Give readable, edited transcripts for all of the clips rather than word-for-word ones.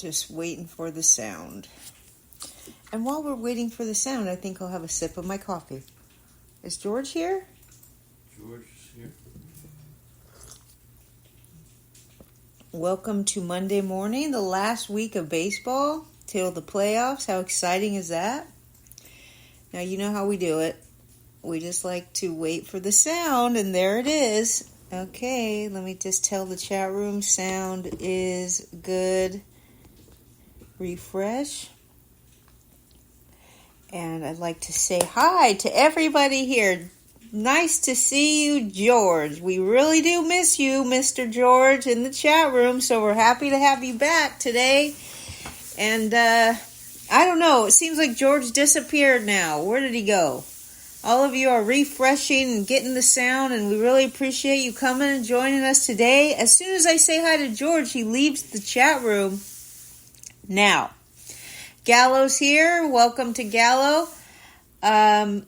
Just waiting for the sound. And while we're waiting for the sound, I think I'll have a sip of my coffee. Is George here? George is here. Welcome to Monday morning, the last week of baseball till the playoffs. How exciting is that? Now, you know how we do it. We just like to wait for the sound, and there it is. Okay, let me just tell the chat room sound is good. Refresh. And I'd like to say hi to everybody here. Nice to see you, George. We really do miss you, Mr. George, in the chat room, so we're happy to have you back today. And I don't know, it seems like George disappeared now. Where did he go? All of you are refreshing and getting the sound, and we really appreciate you coming and joining us today. As soon as I say hi to George, he leaves the chat room. Now, Gallo's here. Welcome to Gallo. Gallo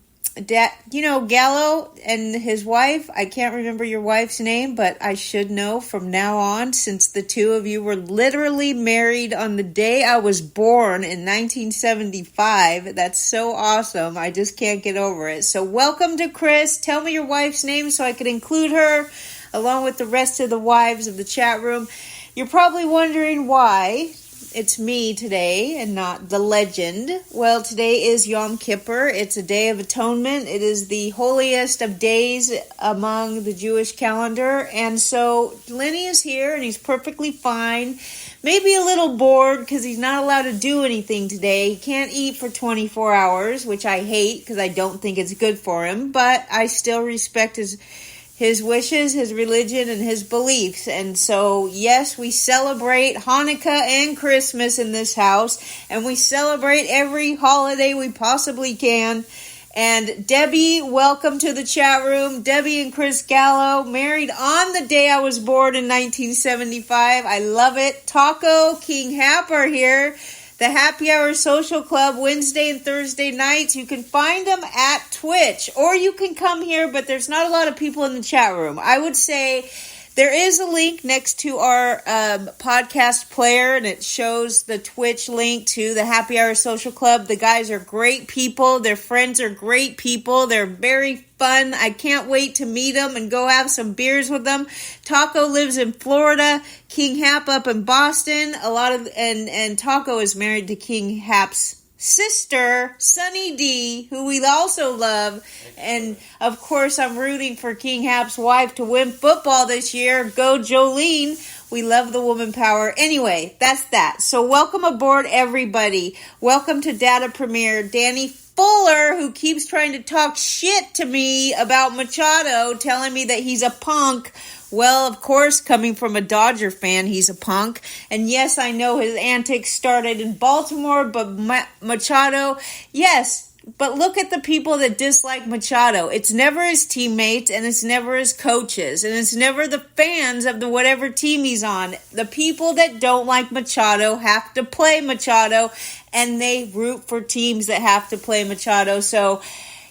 and his wife, I can't remember your wife's name, but I should know from now on, since the two of you were literally married on the day I was born in 1975. That's so awesome. I just can't get over it. So welcome to Chris. Tell me your wife's name so I can include her along with the rest of the wives of the chat room. You're probably wondering why it's me today and not the legend. Well, today is Yom Kippur. It's a day of atonement. It is the holiest of days among the Jewish calendar. And so Lenny is here and he's perfectly fine. Maybe a little bored because he's not allowed to do anything today. He can't eat for 24 hours, which I hate because I don't think it's good for him. But I still respect his wishes, his religion, and his beliefs. And so, yes, we celebrate Hanukkah and Christmas in this house, and we celebrate every holiday we possibly can. And Debbie, welcome to the chat room. Debbie and Chris Gallo, married on the day I was born in 1975. I love it. Taco, King Hap are here. The Happy Hour Social Club, Wednesday and Thursday nights. You can find them at Twitch, or you can come here, but there's not a lot of people in the chat room. I would say there is a link next to our podcast player, and it shows the Twitch link to the Happy Hour Social Club. The guys are great people. Their friends are great people. They're very fun. I can't wait to meet them and go have some beers with them. Taco lives in Florida. King Hap up in Boston. And Taco is married to King Hap's sister, Sunny D, who we also love. And, of course, I'm rooting for King Hap's wife to win football this year. Go Jolene. We love the woman power. Anyway, that's that. So welcome aboard, everybody. Welcome to Data Premiere. Danny Fuller, who keeps trying to talk shit to me about Machado, telling me that he's a punk. Well, of course, coming from a Dodger fan, he's a punk. And yes, I know his antics started in Baltimore, but Machado, yes. But look at the people that dislike Machado. It's never his teammates, and it's never his coaches, and it's never the fans of the whatever team he's on. The people that don't like Machado have to play Machado, and they root for teams that have to play Machado. So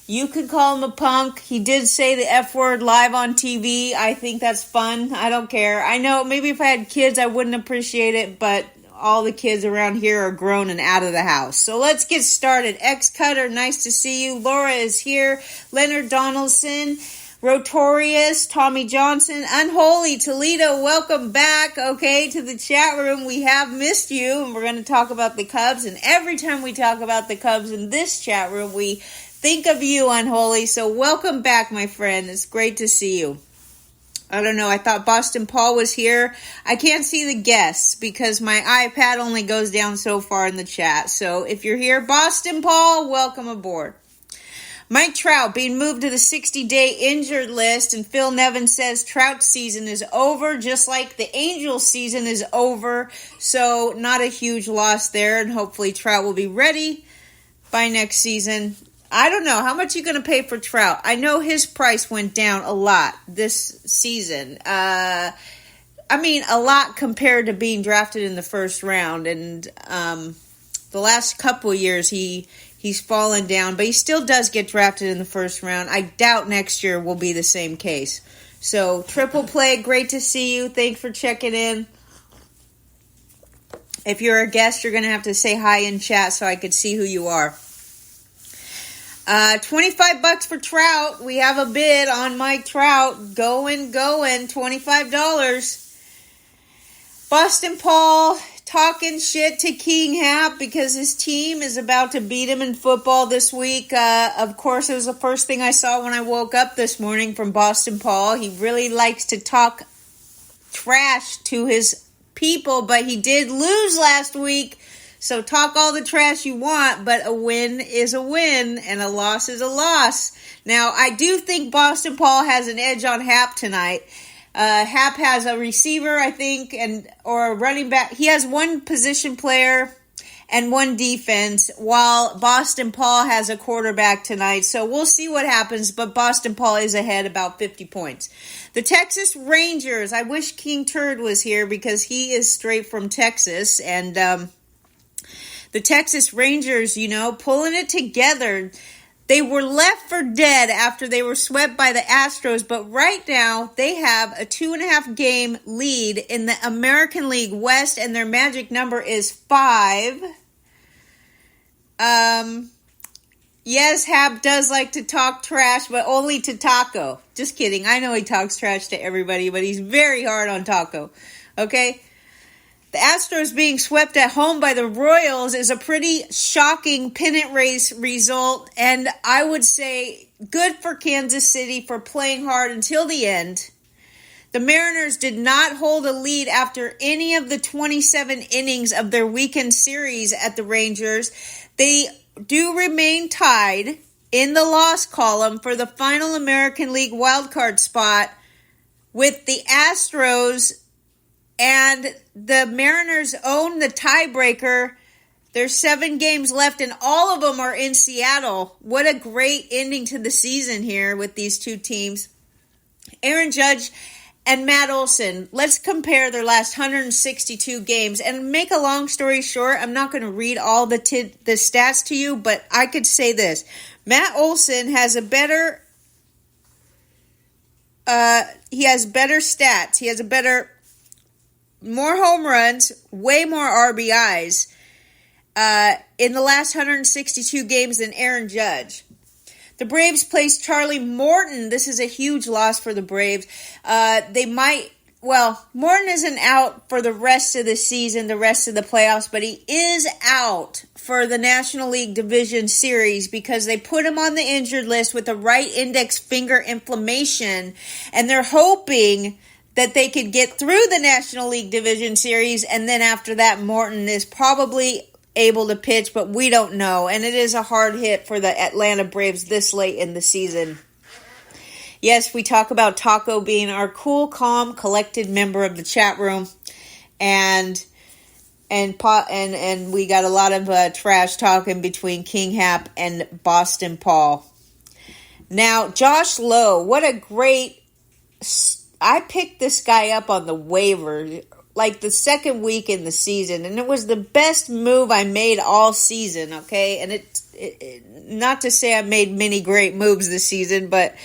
you could call him a punk. He did say the F word live on TV. I think that's fun. I don't care. I know maybe if I had kids, I wouldn't appreciate it, but all the kids around here are grown and out of the house. So let's get started. X-Cutter, nice to see you. Laura is here. Leonard Donaldson, Rotorius, Tommy Johnson, Unholy, Toledo, welcome back, okay, to the chat room. We have missed you, and we're going to talk about the Cubs. And every time we talk about the Cubs in this chat room, we think of you, Unholy. So welcome back, my friend. It's great to see you. I don't know. I thought Boston Paul was here. I can't see the guests because my iPad only goes down so far in the chat. So if you're here, Boston Paul, welcome aboard. Mike Trout being moved to the 60-day injured list, and Phil Nevin says Trout's season is over, just like the Angels' season is over. So not a huge loss there, and hopefully Trout will be ready by next season. I don't know. How much are you going to pay for Trout? I know his price went down a lot this season. A lot compared to being drafted in the first round. And the last couple of years, he's fallen down. But he still does get drafted in the first round. I doubt next year will be the same case. So, Triple Play, great to see you. Thanks for checking in. If you're a guest, you're going to have to say hi in chat so I could see who you are. $25 for Trout. We have a bid on Mike Trout. Going, $25. Boston Paul talking shit to King Hap because his team is about to beat him in football this week. Of course, it was the first thing I saw when I woke up this morning from Boston Paul. He really likes to talk trash to his people, but he did lose last week. So talk all the trash you want, but a win is a win and a loss is a loss. Now, I do think Boston Paul has an edge on Hap tonight. Hap has a receiver, I think, or a running back. He has one position player and one defense, while Boston Paul has a quarterback tonight. So we'll see what happens, but Boston Paul is ahead about 50 points. The Texas Rangers, I wish King Turd was here because he is straight from Texas, and the Texas Rangers, pulling it together. They were left for dead after they were swept by the Astros, but right now they have a 2.5 game lead in the American League West, and their magic number is 5. Yes, Hap does like to talk trash, but only to Taco. Just kidding. I know he talks trash to everybody, but he's very hard on Taco. Okay? The Astros being swept at home by the Royals is a pretty shocking pennant race result, and I would say good for Kansas City for playing hard until the end. The Mariners did not hold a lead after any of the 27 innings of their weekend series at the Rangers. They do remain tied in the loss column for the final American League wildcard spot with the Astros, and the Mariners own the tiebreaker. There's 7 games left, and all of them are in Seattle. What a great ending to the season here with these two teams. Aaron Judge and Matt Olson, let's compare their last 162 games. And make a long story short, I'm not going to read all the stats to you, but I could say this. Matt Olson has a better... he has better stats. He has more home runs, way more RBIs in the last 162 games than Aaron Judge. The Braves placed Charlie Morton. This is a huge loss for the Braves. Morton isn't out for the rest of the season, the rest of the playoffs, but he is out for the National League Division Series because they put him on the injured list with a right index finger inflammation, and they're hoping that they could get through the National League Division Series, and then after that, Morton is probably able to pitch, but we don't know. And it is a hard hit for the Atlanta Braves this late in the season. Yes, we talk about Taco being our cool, calm, collected member of the chat room, and we got a lot of trash talking between King Hap and Boston Paul. Now, Josh Lowe, what a great... I picked this guy up on the waiver like the second week in the season, and it was the best move I made all season, okay? And it not to say I made many great moves this season, but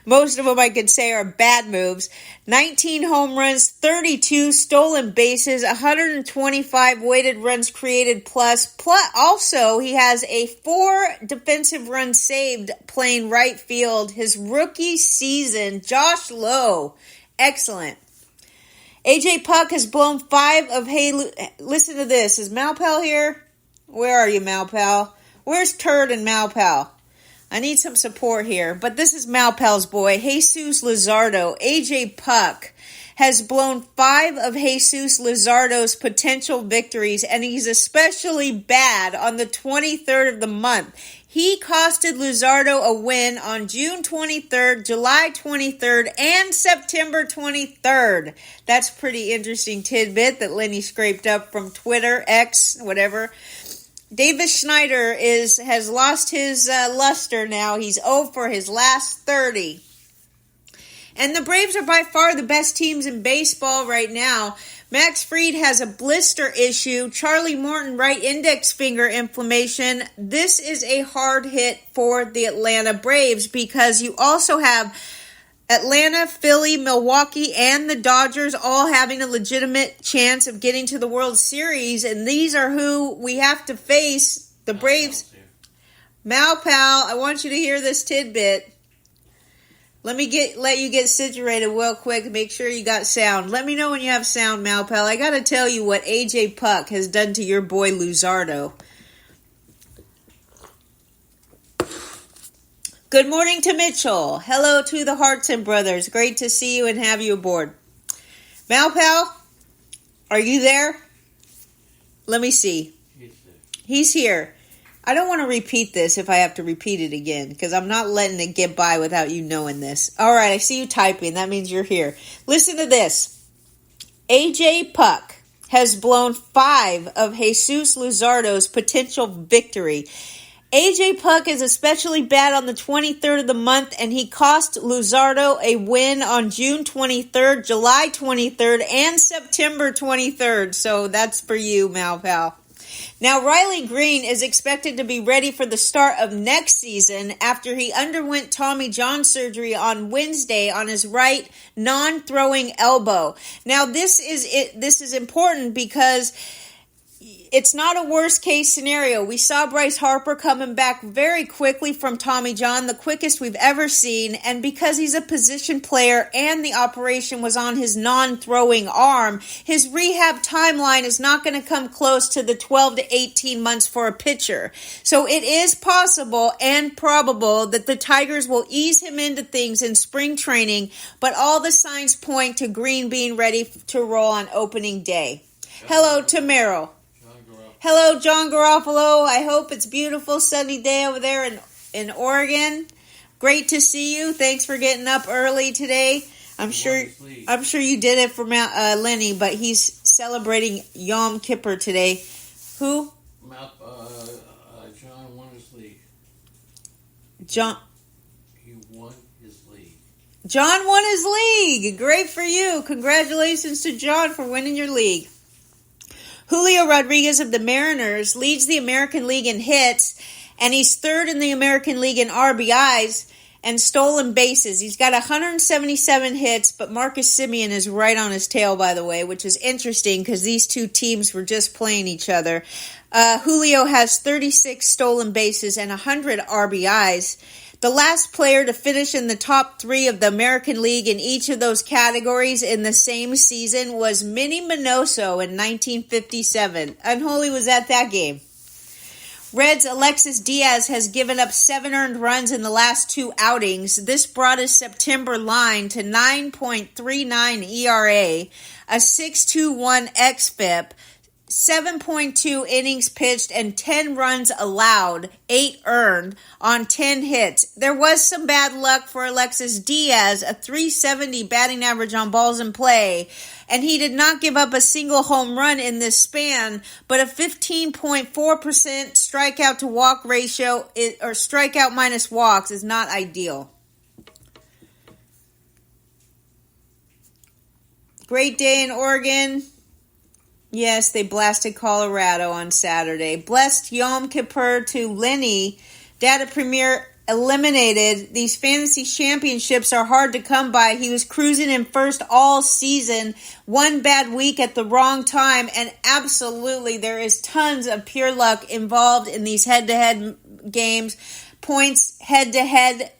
most of them I could say are bad moves. 19 home runs, 32 stolen bases, 125 weighted runs created plus also he has a 4 defensive runs saved playing right field. His rookie season, Josh Lowe, excellent. AJ Puck has blown 5 of listen to this. Is Malpal here? Where are you, Malpal? Where's Turd and Malpal? I need some support here. But this is Malpal's boy, Jesus Luzardo. AJ Puck has blown 5 of Jesus Luzardo's potential victories, and he's especially bad on the 23rd of the month. He costed Luzardo a win on June 23rd, July 23rd, and September 23rd. That's a pretty interesting tidbit that Lenny scraped up from Twitter, X, whatever. Davis Schneider has lost his luster now. He's 0 for his last 30. And the Braves are by far the best teams in baseball right now. Max Fried has a blister issue. Charlie Morton, right index finger inflammation. This is a hard hit for the Atlanta Braves because you also have Atlanta, Philly, Milwaukee, and the Dodgers all having a legitimate chance of getting to the World Series. And these are who we have to face, the Braves. Mal Pal, I want you to hear this tidbit. Let you get situated real quick. Make sure you got sound. Let me know when you have sound, Mal Pal. I got to tell you what AJ Puck has done to your boy Luzardo. Good morning to Mitchell. Hello to the Hartson brothers. Great to see you and have you aboard. Mal Pal, are you there? Let me see. He's here. I don't want to repeat this if I have to repeat it again, because I'm not letting it get by without you knowing this. All right, I see you typing. That means you're here. Listen to this. AJ Puck has blown 5 of Jesus Luzardo's potential victory. AJ Puck is especially bad on the 23rd of the month, and he cost Luzardo a win on June 23rd, July 23rd, and September 23rd. So that's for you, Mal Pal. Now, Riley Green is expected to be ready for the start of next season after he underwent Tommy John surgery on Wednesday on his right non-throwing elbow. Now, this is important because it's not a worst case scenario. We saw Bryce Harper coming back very quickly from Tommy John, the quickest we've ever seen. And because he's a position player and the operation was on his non-throwing arm, his rehab timeline is not going to come close to the 12 to 18 months for a pitcher. So it is possible and probable that the Tigers will ease him into things in spring training, but all the signs point to Green being ready to roll on opening day. Hello to Merrill. Hello, John Garofalo. I hope it's beautiful sunny day over there in Oregon. Great to see you. Thanks for getting up early today. I'm sure you did it for Lenny, but he's celebrating Yom Kippur today. Who? John won his league. He won his league. John won his league. Great for you. Congratulations to John for winning your league. Julio Rodriguez of the Mariners leads the American League in hits, and he's third in the American League in RBIs and stolen bases. He's got 177 hits, but Marcus Semien is right on his tail, by the way, which is interesting because these two teams were just playing each other. Julio has 36 stolen bases and 100 RBIs. The last player to finish in the top 3 of the American League in each of those categories in the same season was Minnie Minoso in 1957. Unholy was at that game. Reds' Alexis Diaz has given up 7 earned runs in the last 2 outings. This brought his September line to 9.39 ERA, a 6.21 xFIP, 7.2 innings pitched and 10 runs allowed, 8 earned on 10 hits. There was some bad luck for Alexis Diaz, a 370 batting average on balls in play, and he did not give up a single home run in this span, but a 15.4% strikeout to walk ratio, or strikeout minus walks, is not ideal. Great day in Oregon. Yes, they blasted Colorado on Saturday. Blessed Yom Kippur to Lenny. Data Premier eliminated. These fantasy championships are hard to come by. He was cruising in first all season. One bad week at the wrong time. And absolutely, there is tons of pure luck involved in these head-to-head games. Points head-to-head.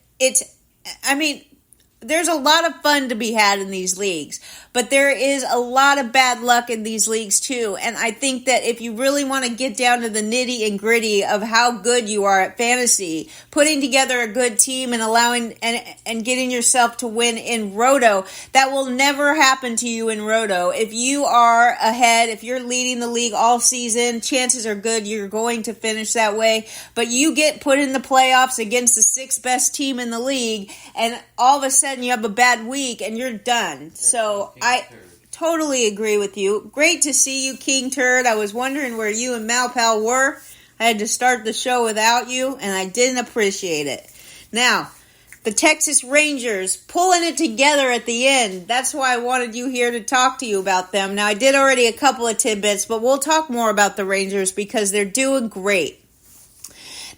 There's a lot of fun to be had in these leagues, but there is a lot of bad luck in these leagues too. And I think that if you really want to get down to the nitty and gritty of how good you are at fantasy, putting together a good team and allowing and getting yourself to win in Roto, that will never happen to you in Roto. If you are ahead, if you're leading the league all season, chances are good you're going to finish that way. But you get put in the playoffs against the 6th best team in the league, and all of a sudden you have a bad week and you're done. So I totally agree with you. Great to see you, King Turd. I was wondering where you and Malpal were. I had to start the show without you, and I didn't appreciate it. Now, the Texas Rangers pulling it together at the end. That's why I wanted you here to talk to you about them. Now, I did already a couple of tidbits, but we'll talk more about the Rangers because they're doing great.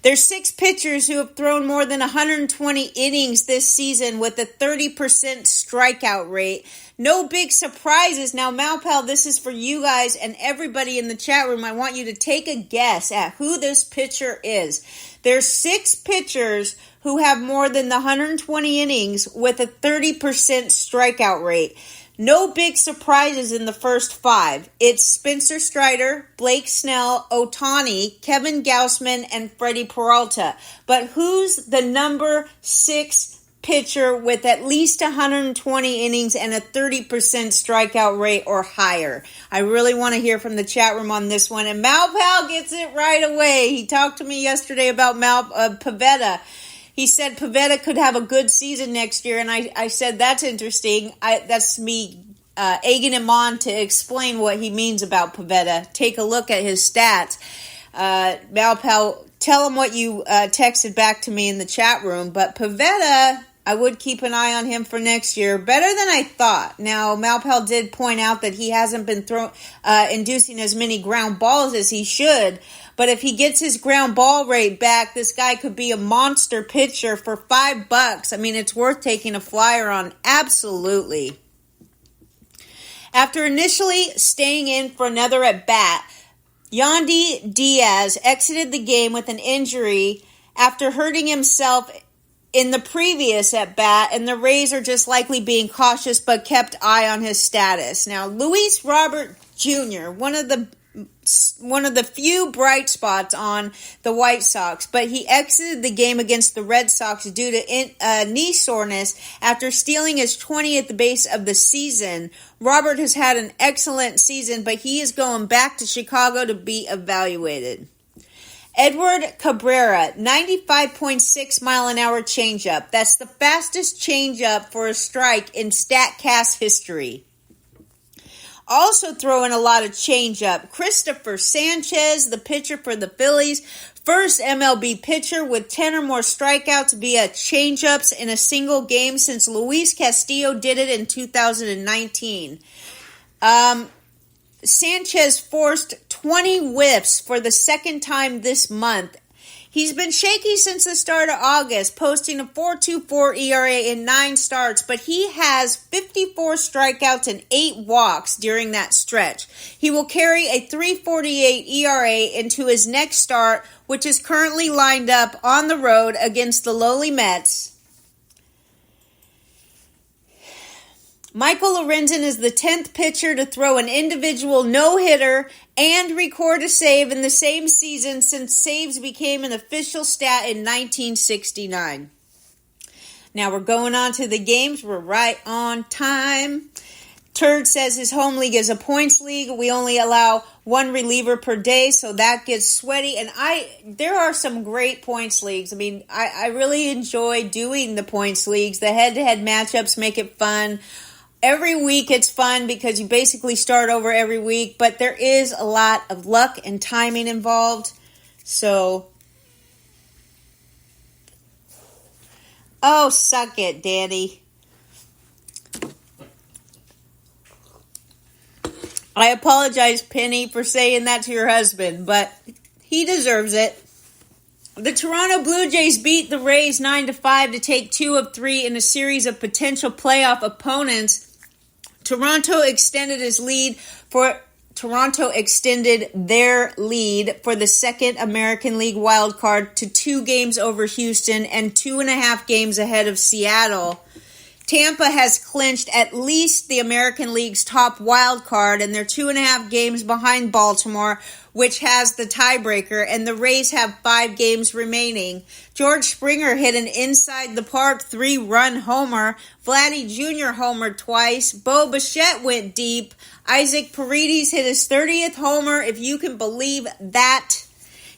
There's 6 pitchers who have thrown more than 120 innings this season with a 30% strikeout rate. No big surprises. Now, Malpal, this is for you guys and everybody in the chat room. I want you to take a guess at who this pitcher is. There's 6 pitchers who have more than the 120 innings with a 30% strikeout rate. No big surprises in the first 5. It's Spencer Strider, Blake Snell, Ohtani, Kevin Gausman, and Freddie Peralta. But who's the number 6 pitcher with at least 120 innings and a 30% strikeout rate or higher? I really want to hear from the chat room on this one. And Malpal gets it right away. He talked to me yesterday about Pivetta. He said Pivetta could have a good season next year, and I said, that's interesting. That's me egging him on to explain what he means about Pivetta. Take a look at his stats. Malpal, tell him what you texted back to me in the chat room. But Pivetta, I would keep an eye on him for next year. Better than I thought. Now, Malpal did point out that he hasn't been inducing as many ground balls as he should. But if he gets his ground ball rate back, this guy could be a monster pitcher for $5. I mean, it's worth taking a flyer on. Absolutely. After initially staying in for another at-bat, Yandy Diaz exited the game with an injury after hurting himself in the previous at-bat, and the Rays are just likely being cautious but kept eye on his status. Now, Luis Robert Jr., one of the few bright spots on the White Sox, but he exited the game against the Red Sox due to knee soreness after stealing his 20th base of the season. Robert has had an excellent season, but he is going back to Chicago to be evaluated. Edward Cabrera, 95.6 mile an hour changeup. That's the fastest changeup for a strike in StatCast history. Also throwing a lot of changeup, Christopher Sanchez, the pitcher for the Phillies, first MLB pitcher with 10 or more strikeouts via changeups in a single game since Luis Castillo did it in 2019. Sanchez forced 20 whiffs for the second time this month. He's been shaky since the start of August, posting a 4.24 ERA in 9 starts, but he has 54 strikeouts and 8 walks during that stretch. He will carry a 3.48 ERA into his next start, which is currently lined up on the road against the lowly Mets. Michael Lorenzen is the 10th pitcher to throw an individual no-hitter and record a save in the same season since saves became an official stat in 1969. Now we're going on to the games. We're right on time. Turd says his home league is a points league. We only allow 1 reliever per day, so that gets sweaty. And there are some great points leagues. I mean, I really enjoy doing the points leagues. The head-to-head matchups make it fun. Every week it's fun because you basically start over every week, but there is a lot of luck and timing involved. So, oh, suck it, Danny. I apologize, Penny, for saying that to your husband, but he deserves it. The Toronto Blue Jays beat the Rays 9-5 to take 2 of 3 in a series of potential playoff opponents. Toronto extended their lead for the second American League wild card to 2 games over Houston and 2.5 games ahead of Seattle. Tampa has clinched at least the American League's top wild card, and they're 2.5 games behind Baltimore, which has the tiebreaker, and the Rays have 5 games remaining. George Springer hit an inside-the-park 3-run homer. Vladdy Jr. homered twice. Bo Bichette went deep. Isaac Paredes hit his 30th homer, if you can believe that.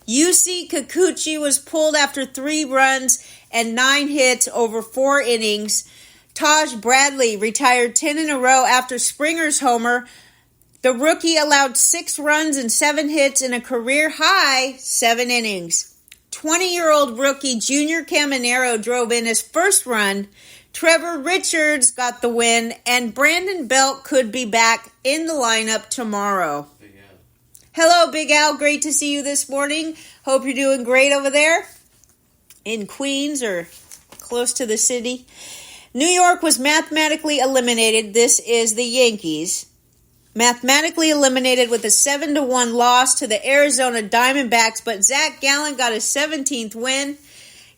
UC Kikuchi was pulled after 3 runs and 9 hits over 4 innings. Taj Bradley retired 10 in a row after Springer's homer. The rookie allowed 6 runs and 7 hits in a career-high 7 innings. 20-year-old rookie Junior Caminero drove in his first run. Trevor Richards got the win, and Brandon Belt could be back in the lineup tomorrow. Big Al. Hello, Big Al. Great to see you this morning. Hope you're doing great over there. in Queens or close to the city. New York was mathematically eliminated. This is the Yankees. Mathematically eliminated with a 7-1 loss to the Arizona Diamondbacks, but Zach Gallen got his 17th win.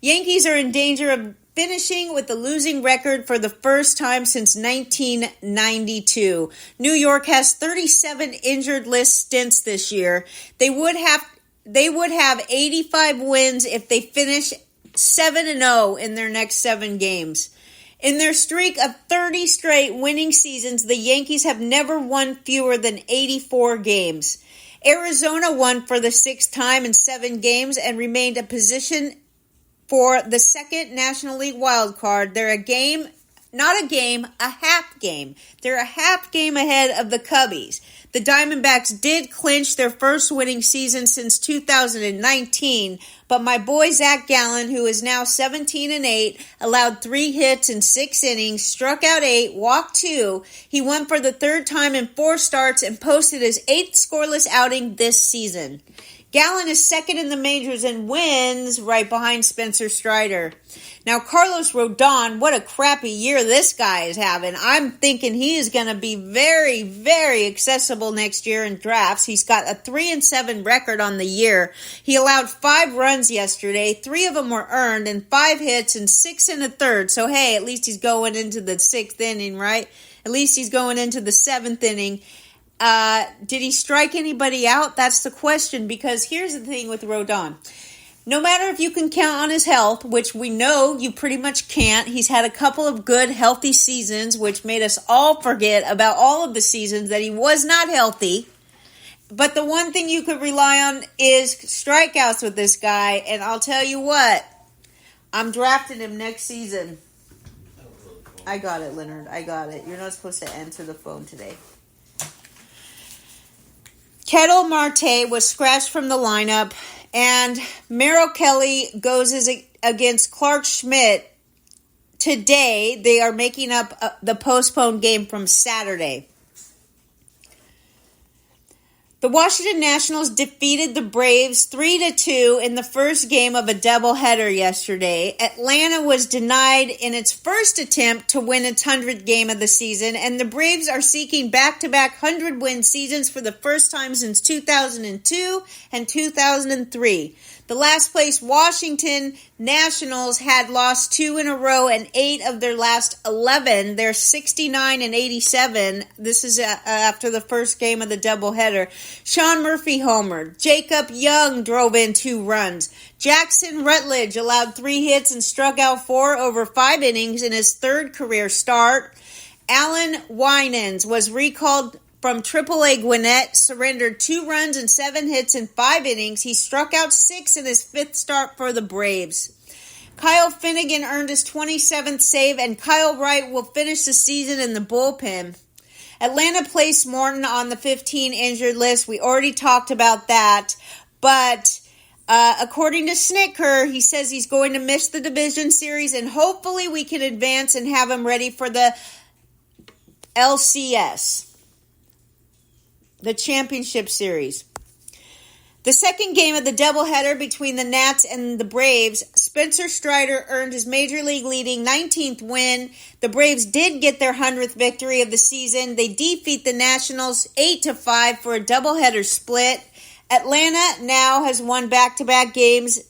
Yankees are in danger of finishing with a losing record for the first time since 1992. New York has 37 injured list stints this year. They would have 85 wins if they finish 7-0 in their next 7 games. In their streak of 30 straight winning seasons, the Yankees have never won fewer than 84 games. Arizona won for the 6th time in 7 games and remained a position for the second National League wild card. They're a half game. They're a half game ahead of the Cubbies. The Diamondbacks did clinch their first winning season since 2019, but my boy Zach Gallen, who is now 17-8, allowed 3 hits in 6 innings, struck out 8, walked 2. He won for the 3rd time in 4 starts and posted his 8th scoreless outing this season. Gallen is second in the majors in wins, right behind Spencer Strider. Now, Carlos Rodon, what a crappy year this guy is having. I'm thinking he is going to be very, very accessible next year in drafts. He's got a 3-7 record on the year. He allowed 5 runs yesterday. 3 of them were earned and 5 hits and 6 1/3. So, hey, at least he's going into the 6th inning, right? At least he's going into the 7th inning. Did he strike anybody out? That's the question, because here's the thing with Rodon. No matter if you can count on his health, which we know you pretty much can't, he's had a couple of good, healthy seasons, which made us all forget about all of the seasons that he was not healthy. But the one thing you could rely on is strikeouts with this guy, and I'll tell you what, I'm drafting him next season. I got it, Leonard. I got it. You're not supposed to answer the phone today. Ketel Marte was scratched from the lineup, and Merrill Kelly goes against Clark Schmidt today. They are making up the postponed game from Saturday. The Washington Nationals defeated the Braves 3-2 in the first game of a doubleheader yesterday. Atlanta was denied in its first attempt to win its 100th game of the season, and the Braves are seeking back-to-back 100-win seasons for the first time since 2002 and 2003. The last-place Washington Nationals had lost 2 in a row and 8 of their last 11. They're 69-87. This is after the first game of the doubleheader. Sean Murphy homered. Jacob Young drove in 2 runs. Jackson Rutledge allowed 3 hits and struck out 4 over 5 innings in his 3rd career start. Alan Winans was recalled from AAA Gwinnett, surrendered 2 runs and 7 hits in 5 innings. He struck out 6 in his 5th start for the Braves. Kyle Finnegan earned his 27th save, and Kyle Wright will finish the season in the bullpen. Atlanta placed Morton on the 15 injured list. We already talked about that. But according to Snitker, he says he's going to miss the division series, and hopefully we can advance and have him ready for the LCS. The championship series. The second game of the doubleheader between the Nats and the Braves, Spencer Strider earned his Major League leading 19th win. The Braves did get their 100th victory of the season. They defeat the Nationals 8-5 for a doubleheader split. Atlanta now has won back-to-back games,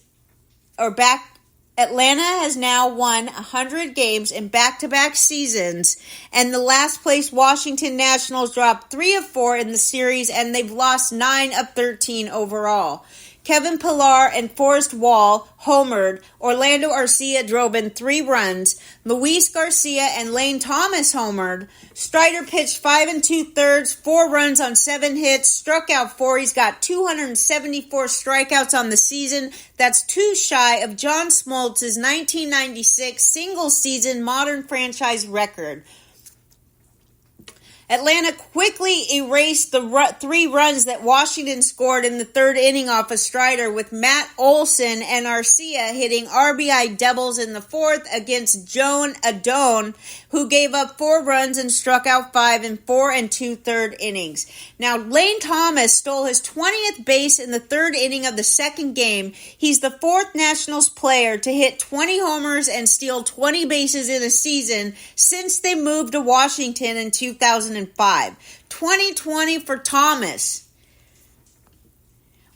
Atlanta has now won 100 games in back-to-back seasons, and the last place Washington Nationals dropped 3 of 4 in the series, and they've lost 9 of 13 overall. Kevin Pillar and Forrest Wall homered. Orlando Arcia drove in 3 runs. Luis Garcia and Lane Thomas homered. Strider pitched 5 2/3, 4 runs on 7 hits, struck out 4. He's got 274 strikeouts on the season. That's 2 shy of John Smoltz's 1996 single-season modern franchise record. Atlanta quickly erased the 3 runs that Washington scored in the 3rd inning off a Strider, with Matt Olson and Arcia hitting RBI doubles in the 4th against Joan Adone who gave up 4 runs and struck out 5 in 4 2/3 innings. Now, Lane Thomas stole his 20th base in the 3rd inning of the 2nd game. He's the 4th Nationals player to hit 20 homers and steal 20 bases in a season since they moved to Washington in 2005. 2020 for Thomas.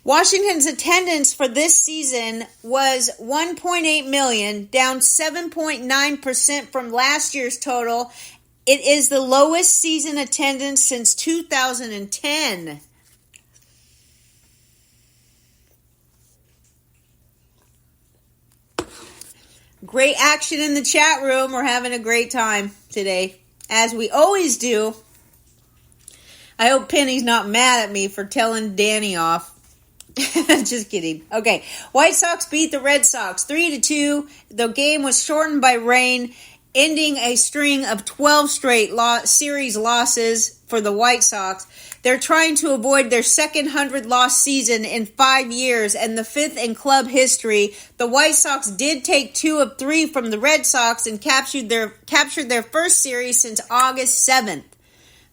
Washington's attendance for this season was 1.8 million, down 7.9% from last year's total. It is the lowest season attendance since 2010. Great action in the chat room. We're having a great time today, as we always do. I hope Penny's not mad at me for telling Danny off. Just kidding. Okay. White Sox beat the Red Sox 3-2. The game was shortened by rain, ending a string of 12 straight series losses for the White Sox. They're trying to avoid their second 100-loss season in 5 years and the 5th in club history. The White Sox did take 2 of 3 from the Red Sox and captured their first series since August 7th.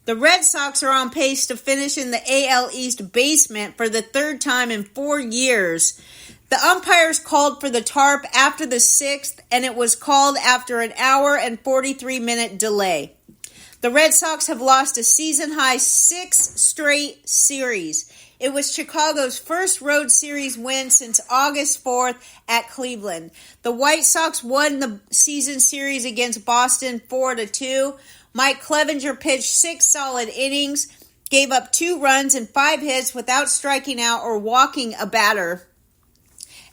The Red Sox are on pace to finish in the AL East basement for the 3rd time in 4 years. The umpires called for the tarp after the 6th, and it was called after an hour and 43-minute delay. The Red Sox have lost a season-high 6 straight series. It was Chicago's first road series win since August 4th at Cleveland. The White Sox won the season series against Boston 4-2. Mike Clevenger pitched 6 solid innings, gave up 2 runs and 5 hits without striking out or walking a batter.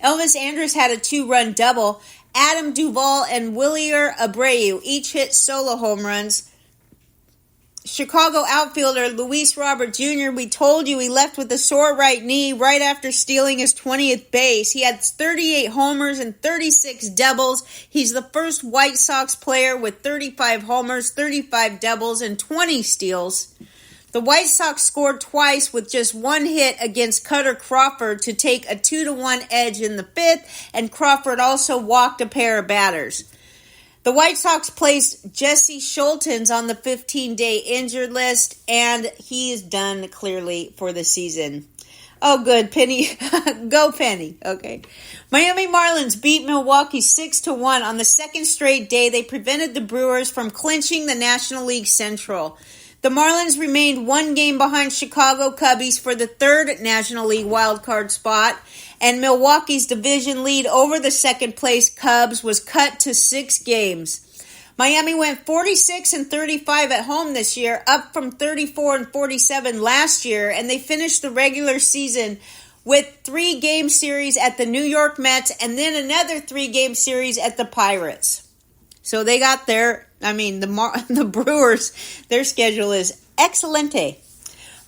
Elvis Andrus had a 2-run double. Adam Duvall and Wilyer Abreu each hit solo home runs. Chicago outfielder Luis Robert Jr., we told you he left with a sore right knee right after stealing his 20th base. He had 38 homers and 36 doubles. He's the first White Sox player with 35 homers, 35 doubles, and 20 steals. The White Sox scored twice with just 1 hit against Cutter Crawford to take a 2-1 edge in the 5th, and Crawford also walked a pair of batters. The White Sox placed Jesse Scholtens on the 15-day injured list, and he is done clearly for the season. Oh, good, Penny. Go, Penny. Okay. Miami Marlins beat Milwaukee 6-1 on the 2nd straight day. They prevented the Brewers from clinching the National League Central. The Marlins remained 1 game behind Chicago Cubbies for the 3rd National League wildcard spot, and Milwaukee's division lead over the 2nd-place Cubs was cut to 6 games. Miami went 46-35 at home this year, up from 34-47 last year, and they finished the regular season with 3-game series at the New York Mets and then another 3-game series at the Pirates. So they got the Brewers, their schedule is excelente.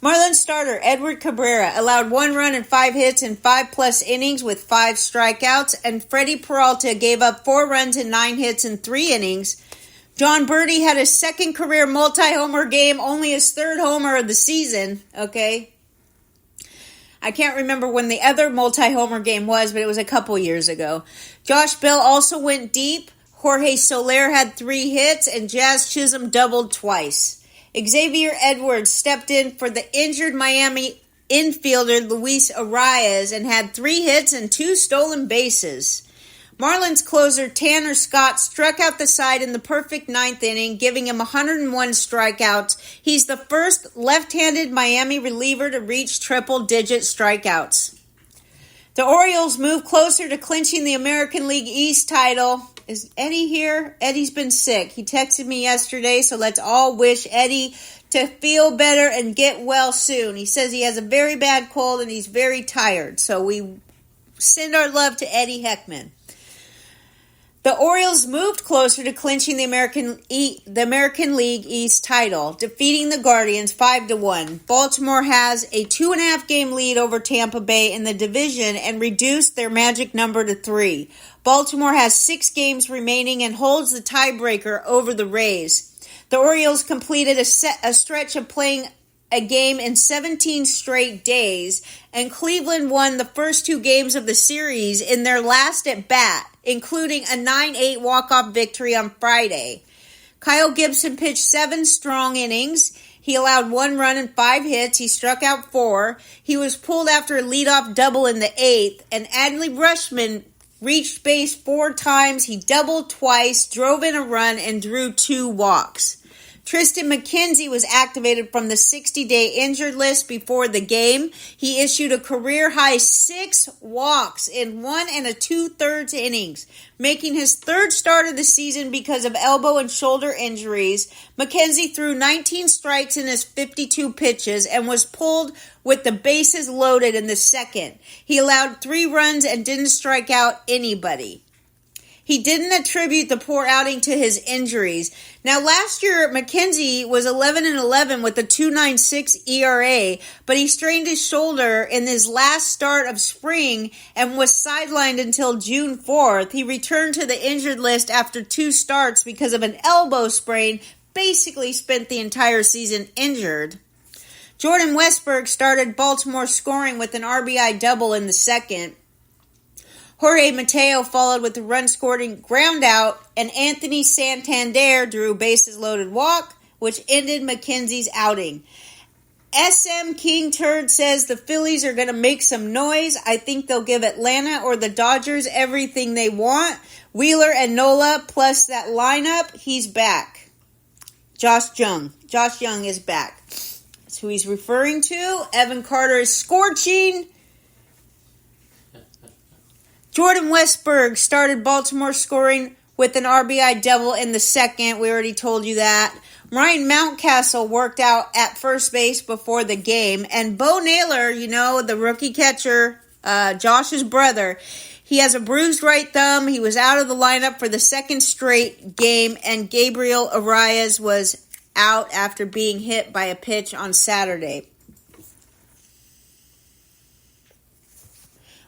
Marlins starter Edward Cabrera allowed 1 run and 5 hits in 5+ innings with 5 strikeouts, and Freddie Peralta gave up 4 runs and 9 hits in 3 innings. John Birdie had his 2nd career multi-homer game, only his 3rd homer of the season, okay? I can't remember when the other multi-homer game was, but it was a couple years ago. Josh Bell also went deep. Jorge Soler had 3 hits, and Jazz Chisholm doubled twice. Xavier Edwards stepped in for the injured Miami infielder Luis Arias and had 3 hits and 2 stolen bases. Marlins closer Tanner Scott struck out the side in the perfect 9th inning, giving him 101 strikeouts. He's the first left-handed Miami reliever to reach triple-digit strikeouts. The Orioles move closer to clinching the American League East title. Is Eddie here? Eddie's been sick. He texted me yesterday, so let's all wish Eddie to feel better and get well soon. He says he has a very bad cold and he's very tired, so we send our love to Eddie Heckman. The Orioles moved closer to clinching the American League East title, defeating the Guardians 5-1. Baltimore has a 2.5-game lead over Tampa Bay in the division and reduced their magic number to 3. Baltimore has 6 games remaining and holds the tiebreaker over the Rays. The Orioles completed a stretch of playing a game in 17 straight days, and Cleveland won the first 2 games of the series in their last at bat, including a 9-8 walk-off victory on Friday. Kyle Gibson pitched 7 strong innings. He allowed 1 run and 5 hits. He struck out 4. He was pulled after a leadoff double in the 8th. And Adley Rutschman reached base 4 times. He doubled twice, drove in a run, and drew 2 walks. Tristan McKenzie was activated from the 60-day injured list before the game. He issued a career-high 6 walks in 1 2/3 innings, making his 3rd start of the season because of elbow and shoulder injuries. McKenzie threw 19 strikes in his 52 pitches and was pulled with the bases loaded in the 2nd. He allowed 3 runs and didn't strike out anybody. He didn't attribute the poor outing to his injuries. Now, last year, McKenzie was 11-11 with a 2.96 ERA, but he strained his shoulder in his last start of spring and was sidelined until June 4th. He returned to the injured list after 2 starts because of an elbow sprain, basically spent the entire season injured. Jordan Westburg started Baltimore scoring with an RBI double in the 2nd. Jorge Mateo followed with a run-scoring ground out, and Anthony Santander drew a bases-loaded walk, which ended McKenzie's outing. SM King Turd says the Phillies are going to make some noise. I think they'll give Atlanta or the Dodgers everything they want. Wheeler and Nola plus that lineup, he's back. Josh Young is back. That's who he's referring to. Evan Carter is scorching. Jordan Westburg started Baltimore scoring with an RBI double in the 2nd. We already told you that. Ryan Mountcastle worked out at first base before the game. And Bo Naylor, the rookie catcher, Josh's brother, he has a bruised right thumb. He was out of the lineup for the 2nd straight game. And Gabriel Arias was out after being hit by a pitch on Saturday.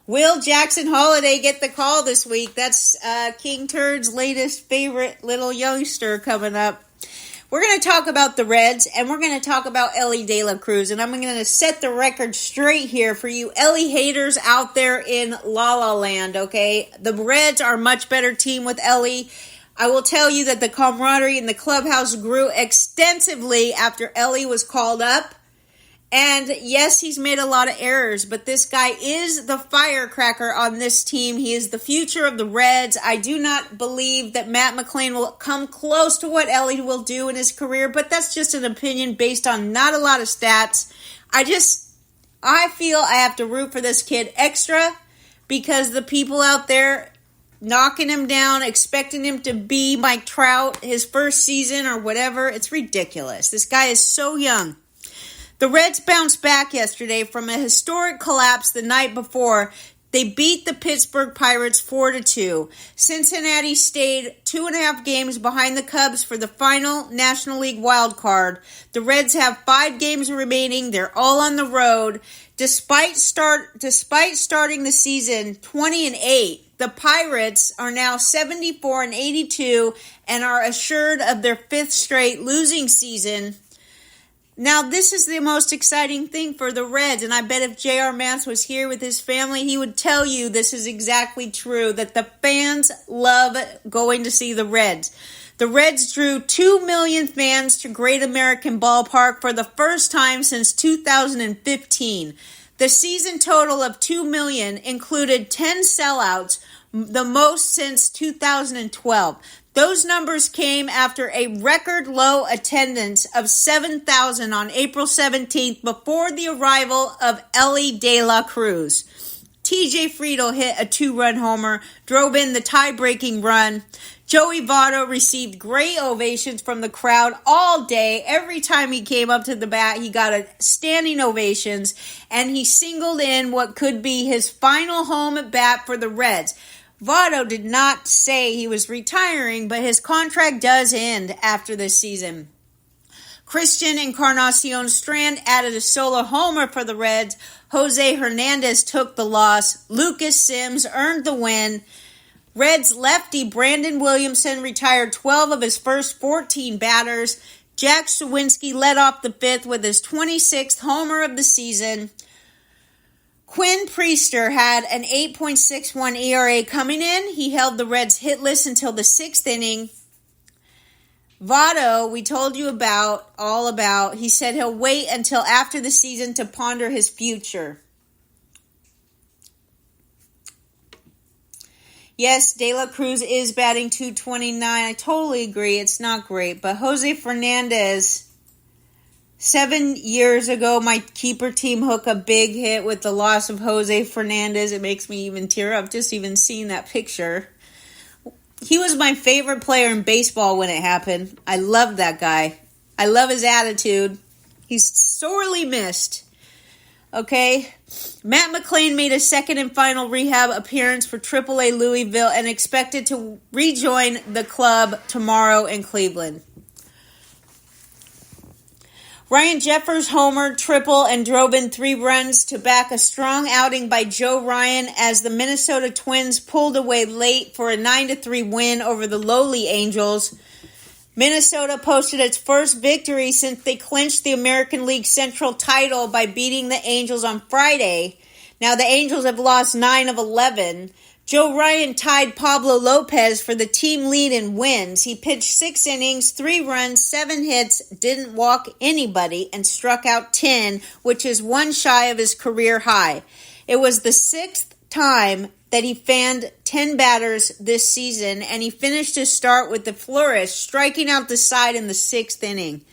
Will Jackson Holiday get the call this week? That's King Turd's latest favorite little youngster coming up. We're going to talk about the Reds, and we're going to talk about Elly De La Cruz. And I'm going to set the record straight here for you Elly haters out there in La La Land, okay? The Reds are a much better team with Elly. I will tell you that the camaraderie in the clubhouse grew extensively after Elly was called up. And yes, he's made a lot of errors, but this guy is the firecracker on this team. He is the future of the Reds. I do not believe that Matt McClain will come close to what Elly will do in his career, but that's just an opinion based on not a lot of stats. I feel I have to root for this kid extra because the people out there knocking him down, expecting him to be Mike Trout his first season or whatever, it's ridiculous. This guy is so young. The Reds bounced back yesterday from a historic collapse the night before. They beat the Pittsburgh Pirates 4-2. Cincinnati stayed 2.5 games behind the Cubs for the final National League wild card. The Reds have 5 games remaining. They're all on the road. Despite starting the season 20-8, the Pirates are now 74-82 and are assured of their 5th straight losing season. Now, this is the most exciting thing for the Reds, and I bet if J.R. Mance was here with his family, he would tell you this is exactly true, that the fans love going to see the Reds. The Reds drew 2 million fans to Great American Ballpark for the first time since 2015. The season total of 2 million included 10 sellouts, the most since 2012. Those numbers came after a record low attendance of 7,000 on April 17th before the arrival of Elly De La Cruz. TJ Friedl hit a 2-run homer, drove in the tie-breaking run. Joey Votto received great ovations from the crowd all day. Every time he came up to the bat, he got a standing ovations, and he singled in what could be his final home at bat for the Reds. Votto did not say he was retiring, but his contract does end after this season. Christian Encarnacion Strand added a solo homer for the Reds. Jose Hernandez took the loss. Lucas Sims earned the win. Reds lefty Brandon Williamson retired 12 of his first 14 batters. Jack Suwinski led off the 5th with his 26th homer of the season. Quinn Priester had an 8.61 ERA coming in. He held the Reds hitless until the 6th inning. Votto, we told you all about. He said he'll wait until after the season to ponder his future. Yes, De La Cruz is batting .229. I totally agree. It's not great. But Jose Fernandez, 7 years ago, my keeper team hooked a big hit with the loss of Jose Fernandez. It makes me even tear up just even seeing that picture. He was my favorite player in baseball when it happened. I love that guy. I love his attitude. He's sorely missed. Okay? Matt McClain made a second and final rehab appearance for AAA Louisville and expected to rejoin the club tomorrow in Cleveland. Ryan Jeffers homered, triple, and drove in 3 runs to back a strong outing by Joe Ryan as the Minnesota Twins pulled away late for a 9-3 win over the lowly Angels. Minnesota posted its first victory since they clinched the American League Central title by beating the Angels on Friday. Now the Angels have lost 9 of 11. Joe Ryan tied Pablo Lopez for the team lead in wins. He pitched 6 innings, 3 runs, 7 hits, didn't walk anybody, and struck out 10, which is 1 shy of his career high. It was the 6th time that he fanned 10 batters this season, and he finished his start with the flourish, striking out the side in the 6th inning.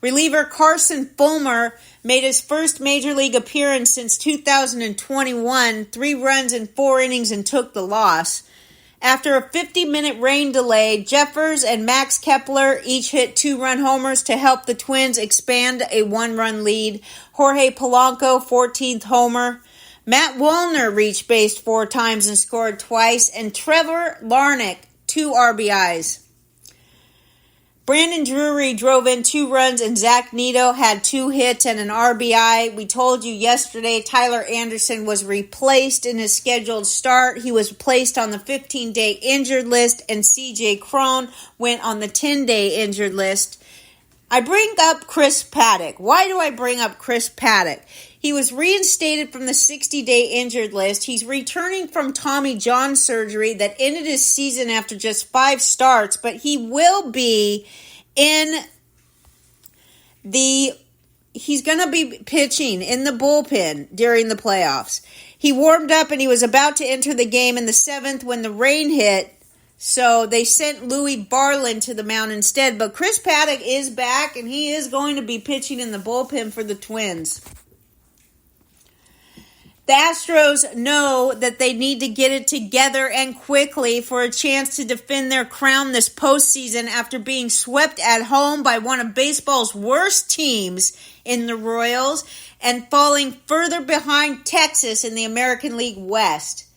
Reliever Carson Fulmer made his first Major League appearance since 2021, 3 runs in 4 innings and took the loss. After a 50-minute rain delay, Jeffers and Max Kepler each hit 2-run homers to help the Twins expand a 1-run lead. Jorge Polanco, 14th homer. Matt Wallner reached base 4 times and scored twice, and Trevor Larnach, 2 RBIs. Brandon Drury drove in 2 runs, and Zach Neto had 2 hits and an RBI. We told you yesterday Tyler Anderson was replaced in his scheduled start. He was placed on the 15-day injured list, and C.J. Cron went on the 10-day injured list. I bring up Chris Paddock. Why do I bring up Chris Paddock? He was reinstated from the 60-day injured list. He's returning from Tommy John surgery that ended his season after just 5 starts, but he will be he's going to be pitching in the bullpen during the playoffs. He warmed up and he was about to enter the game in the 7th when the rain hit, so they sent Louis Barlin to the mound instead. But Chris Paddock is back, and he is going to be pitching in the bullpen for the Twins. The Astros know that they need to get it together and quickly for a chance to defend their crown this postseason after being swept at home by one of baseball's worst teams in the Royals and falling further behind Texas in the American League West.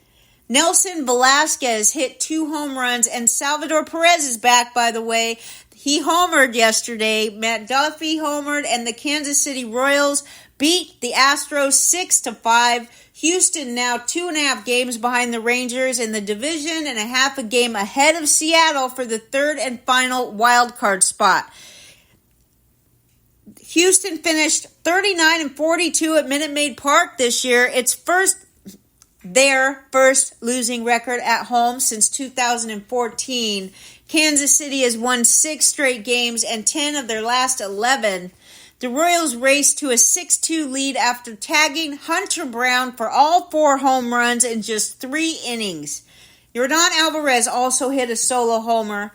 Nelson Velasquez hit 2 home runs, and Salvador Perez is back, by the way. He homered yesterday. Matt Duffy homered, and the Kansas City Royals beat the Astros 6-5. Houston now 2.5 games behind the Rangers in the division and a half a game ahead of Seattle for the 3rd and final wild card spot. Houston finished 39-42 at Minute Maid Park this year. It's their first losing record at home since 2014. Kansas City has won 6 straight games and 10 of their last 11. The Royals raced to a 6-2 lead after tagging Hunter Brown for all 4 home runs in just 3 innings. Yordan Alvarez also hit a solo homer.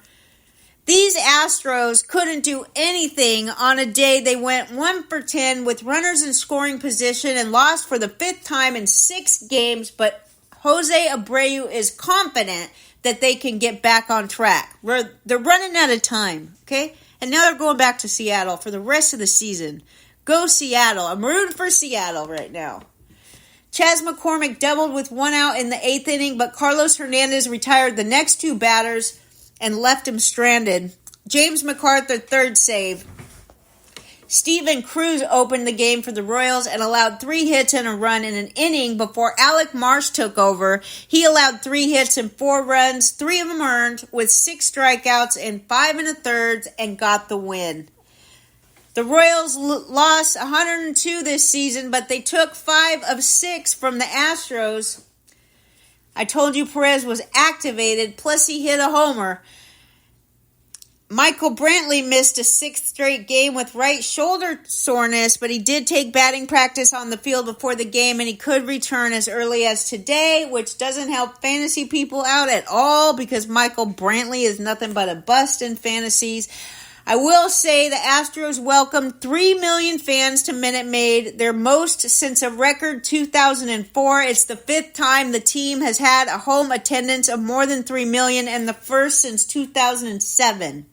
These Astros couldn't do anything on a day they went 1 for 10 with runners in scoring position and lost for the 5th time in 6 games, but Jose Abreu is confident that they can get back on track. They're running out of time, okay? And now they're going back to Seattle for the rest of the season. Go Seattle. I'm rooting for Seattle right now. Chas McCormick doubled with 1 out in the 8th inning, but Carlos Hernandez retired the next 2 batters and left him stranded. James MacArthur, 3rd save. Steven Cruz opened the game for the Royals and allowed 3 hits and a run in an inning before Alec Marsh took over. He allowed 3 hits and 4 runs, 3 of them earned, with 6 strikeouts in 5 1/3 and got the win. The Royals lost 102 this season, but they took 5 of 6 from the Astros. I told you Perez was activated, plus he hit a homer. Michael Brantley missed a 6th straight game with right shoulder soreness, but he did take batting practice on the field before the game, and he could return as early as today, which doesn't help fantasy people out at all because Michael Brantley is nothing but a bust in fantasies. I will say the Astros welcomed 3 million fans to Minute Maid, their most since a record 2004. It's the 5th time the team has had a home attendance of more than 3 million and the first since 2007.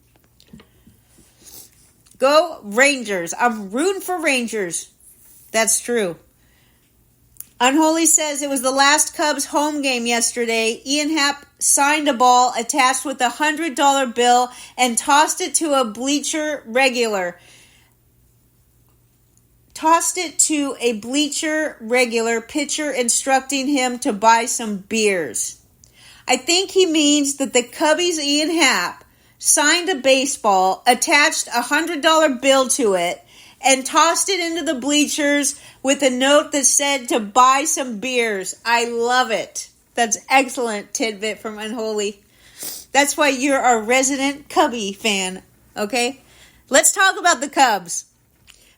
Go Rangers. I'm rooting for Rangers. That's true. Unholy says it was the last Cubs home game yesterday. Ian Happ signed a ball attached with a $100 bill and tossed it to a bleacher regular. Pitcher instructing him to buy some beers. I think he means that the Cubbies' Ian Happ signed a baseball, attached a $100 bill to it, and tossed it into the bleachers with a note that said to buy some beers. I love it. That's excellent tidbit from Unholy. That's why you're our resident Cubby fan, okay? Let's talk about the Cubs.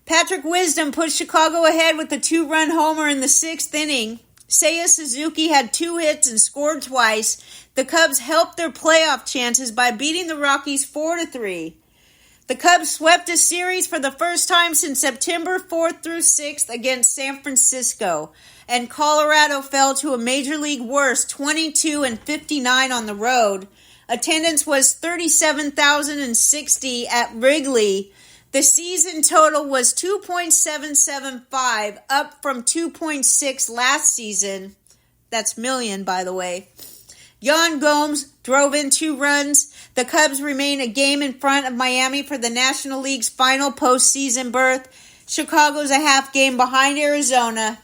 Patrick Wisdom put Chicago ahead with a 2-run homer in the 6th inning. Seiya Suzuki had 2 hits and scored twice. The Cubs helped their playoff chances by beating the Rockies 4-3. The Cubs swept a series for the first time since September 4th through 6th against San Francisco, and Colorado fell to a major league worst 22-59 on the road. Attendance was 37,060 at Wrigley. The season total was 2.775, up from 2.6 last season. That's million, by the way. Yan Gomes drove in 2 runs. The Cubs remain a game in front of Miami for the National League's final postseason berth. Chicago's a half game behind Arizona.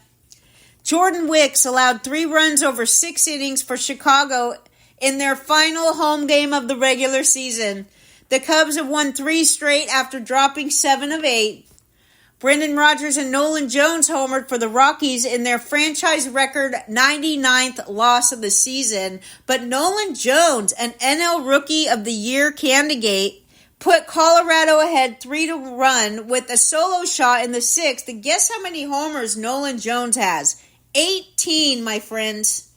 Jordan Wicks allowed 3 runs over 6 innings for Chicago in their final home game of the regular season. The Cubs have won 3 straight after dropping 7 of 8. Brendan Rodgers and Nolan Jones homered for the Rockies in their franchise record 99th loss of the season. But Nolan Jones, an NL Rookie of the Year candidate, put Colorado ahead 3-1 with a solo shot in the 6th. And guess how many homers Nolan Jones has? 18, my friends.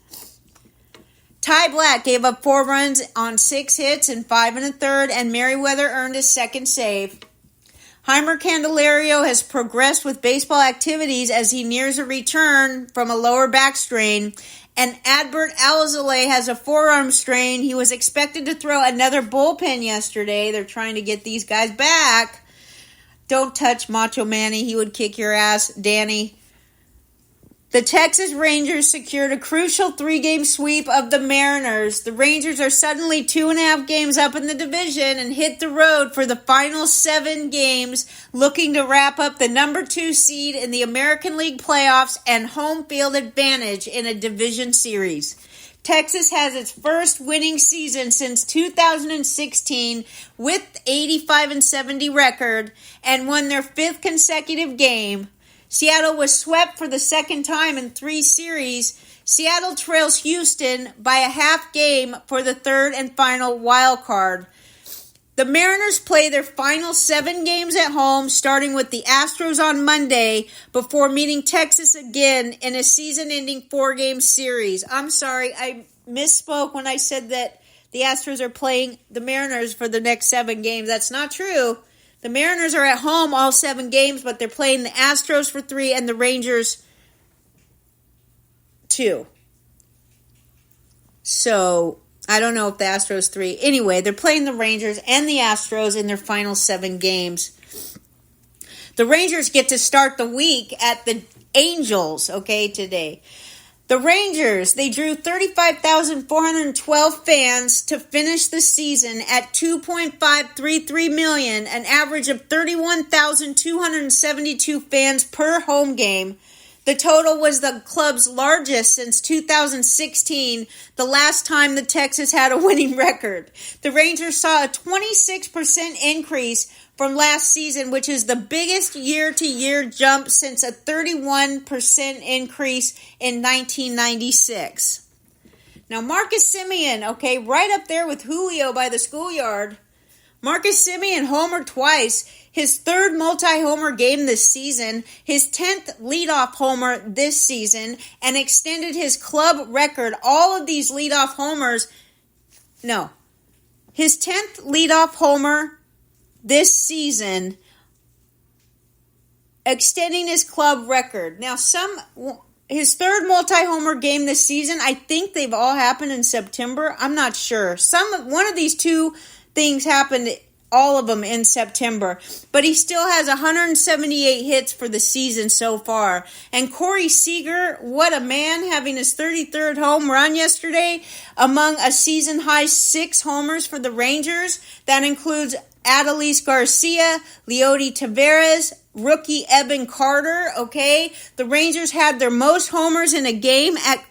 Ty Black gave up 4 runs on 6 hits and 5 1/3, and Merriweather earned his 2nd save. Heimer Candelario has progressed with baseball activities as he nears a return from a lower back strain, and Adbert Alzolay has a forearm strain. He was expected to throw another bullpen yesterday. They're trying to get these guys back. Don't touch Macho Manny. He would kick your ass, Danny. The Texas Rangers secured a crucial 3-game sweep of the Mariners. The Rangers are suddenly 2.5 games up in the division and hit the road for the final 7 games, looking to wrap up the number 2 seed in the American League playoffs and home field advantage in a division series. Texas has its first winning season since 2016 with 85-70 record and won their 5th consecutive game. Seattle was swept for the 2nd time in 3 series. Seattle trails Houston by a half game for the 3rd and final wild card. The Mariners play their final 7 games at home, starting with the Astros on Monday before meeting Texas again in a season-ending 4-game series. I'm sorry, I misspoke when I said that the Astros are playing the Mariners for the next 7 games. That's not true. The Mariners are at home all 7 games, but they're playing the Astros for 3 and the Rangers 2. So, I don't know if the Astros 3. Anyway, they're playing the Rangers and the Astros in their final 7 games. The Rangers get to start the week at the Angels, today. The Rangers, they drew 35,412 fans to finish the season at 2.533 million, an average of 31,272 fans per home game. The total was the club's largest since 2016, the last time the Texas had a winning record. The Rangers saw a 26% increase from last season, which is the biggest year-to-year jump since a 31% increase in 1996. Now, Marcus Semien, right up there with Julio by the schoolyard. Marcus Semien homered twice, his third multi-homer game this season, his 10th leadoff homer this season, and extended his club record. All of these leadoff homers, his 10th leadoff homer this season, extending his club record. Now, his third multi-homer game this season, I think they've all happened in September. I'm not sure. One of these two things happened, all of them in September. But he still has 178 hits for the season so far. And Corey Seager, what a man, having his 33rd home run yesterday among a season-high 6 homers for the Rangers. That includes Adolis Garcia, Leody Taveras, rookie Evan Carter, okay? The Rangers had their most homers in a game at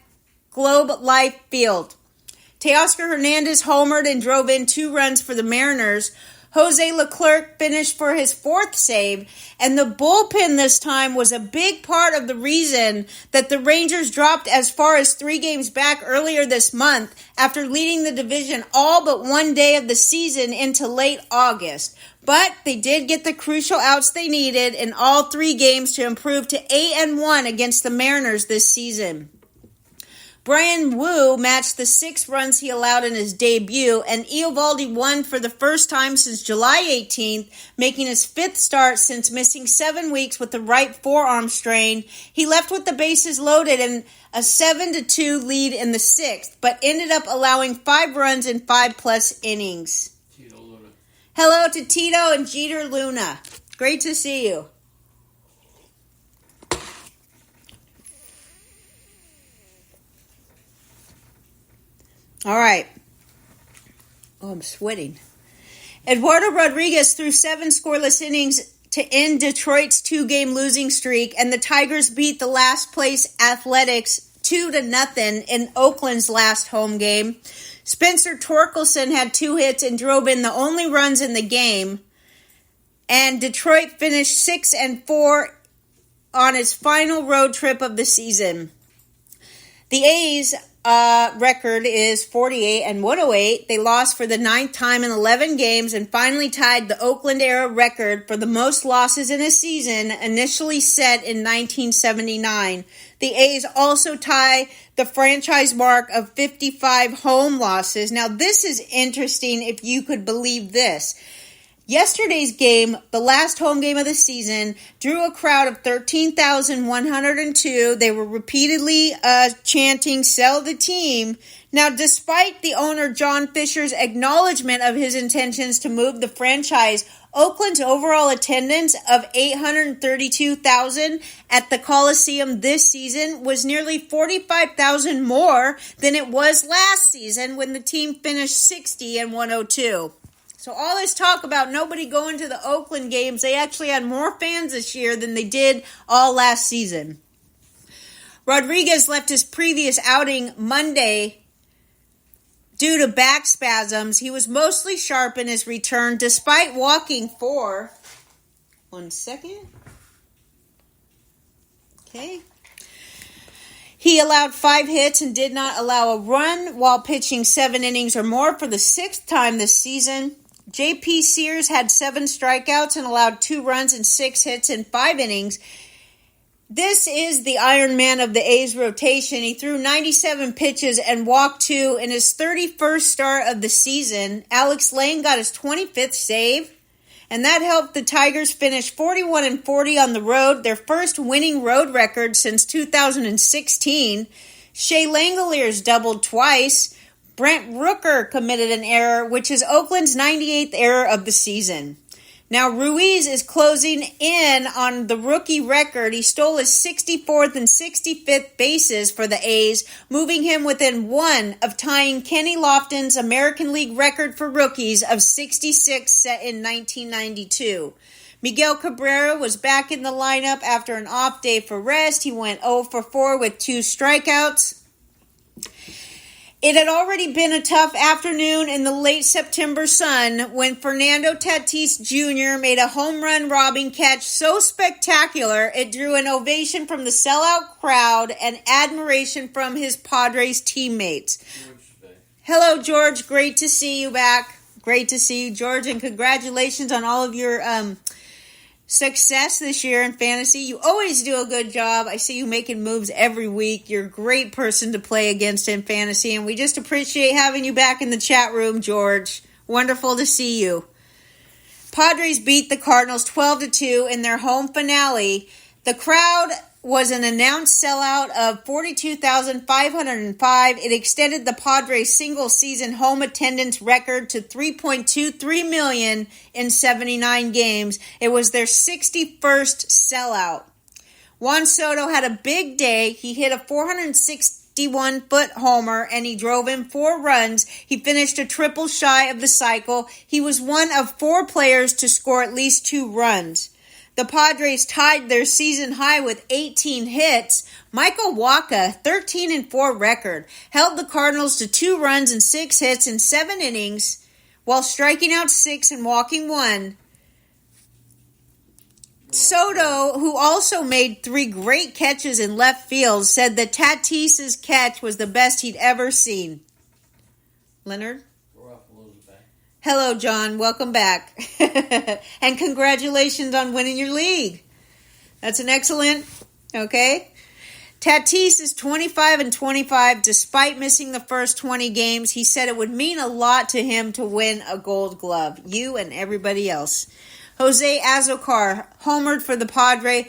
Globe Life Field. Teoscar Hernandez homered and drove in 2 runs for the Mariners. Jose Leclerc finished for his 4th save, and the bullpen this time was a big part of the reason that the Rangers dropped as far as 3 games back earlier this month after leading the division all but one day of the season into late August. But they did get the crucial outs they needed in all 3 games to improve to 8-1 against the Mariners this season. Brian Wu matched the 6 runs he allowed in his debut, and Eovaldi won for the first time since July 18th, making his 5th start since missing 7 weeks with the right forearm strain. He left with the bases loaded and a 7-2 lead in the 6th, but ended up allowing 5 runs in 5+ innings. Tito Luna. Hello to Tito and Jeter Luna. Great to see you. All right. Oh, I'm sweating. Eduardo Rodriguez threw 7 scoreless innings to end Detroit's 2-game losing streak, and the Tigers beat the last place Athletics 2-0 in Oakland's last home game. Spencer Torkelson had 2 hits and drove in the only runs in the game, and Detroit finished 6-4 on its final road trip of the season. The A's record is 48-108. They lost for the 9th time in 11 games and finally tied the Oakland-era record for the most losses in a season, initially set in 1979. The A's also tie the franchise mark of 55 home losses. Now, this is interesting if you could believe this. Yesterday's game, the last home game of the season, drew a crowd of 13,102. They were repeatedly chanting, "Sell the team." Now, despite the owner John Fisher's acknowledgement of his intentions to move the franchise, Oakland's overall attendance of 832,000 at the Coliseum this season was nearly 45,000 more than it was last season when the team finished 60-102. So all this talk about nobody going to the Oakland games, they actually had more fans this year than they did all last season. Rodriguez left his previous outing Monday due to back spasms. He was mostly sharp in his return despite walking for... 1 second. Okay. He allowed 5 hits and did not allow a run while pitching 7 innings or more for the 6th time this season. J.P. Sears had 7 strikeouts and allowed 2 runs and 6 hits in 5 innings. This is the Iron Man of the A's rotation. He threw 97 pitches and walked 2 in his 31st start of the season. Alex Lane got his 25th save, and that helped the Tigers finish 41-40 on the road, their first winning road record since 2016. Shea Langoliers doubled twice. Brent Rooker committed an error, which is Oakland's 98th error of the season. Now, Ruiz is closing in on the rookie record. He stole his 64th and 65th bases for the A's, moving him within 1 of tying Kenny Lofton's American League record for rookies of 66 set in 1992. Miguel Cabrera was back in the lineup after an off day for rest. He went 0 for 4 with 2 strikeouts. It had already been a tough afternoon in the late September sun when Fernando Tatis Jr. made a home run robbing catch so spectacular it drew an ovation from the sellout crowd and admiration from his Padres teammates. Hello, George. Great to see you back. Great to see you, George, and congratulations on all of your success this year in fantasy. You always do a good job. I see you making moves every week. You're a great person to play against in fantasy, and we just appreciate having you back in the chat room, George. Wonderful to see you. Padres beat the Cardinals 12-2 in their home finale. The crowd was an announced sellout of 42,505. It extended the Padres' single-season home attendance record to 3.23 million in 79 games. It was their 61st sellout. Juan Soto had a big day. He hit a 461-foot homer, and he drove in 4 runs. He finished a triple shy of the cycle. He was one of 4 players to score at least 2 runs. The Padres tied their season high with 18 hits. Michael Wacha, 13-4 record, held the Cardinals to 2 runs and 6 hits in 7 innings while striking out 6 and walking 1. Soto, who also made 3 great catches in left field, said that Tatis's catch was the best he'd ever seen. Leonard? Hello, John. Welcome back. And congratulations on winning your league. That's an excellent, okay? Tatis is 25-25 despite missing the first 20 games. He said it would mean a lot to him to win a Gold Glove. You and everybody else. Jose Azocar homered for the Padres.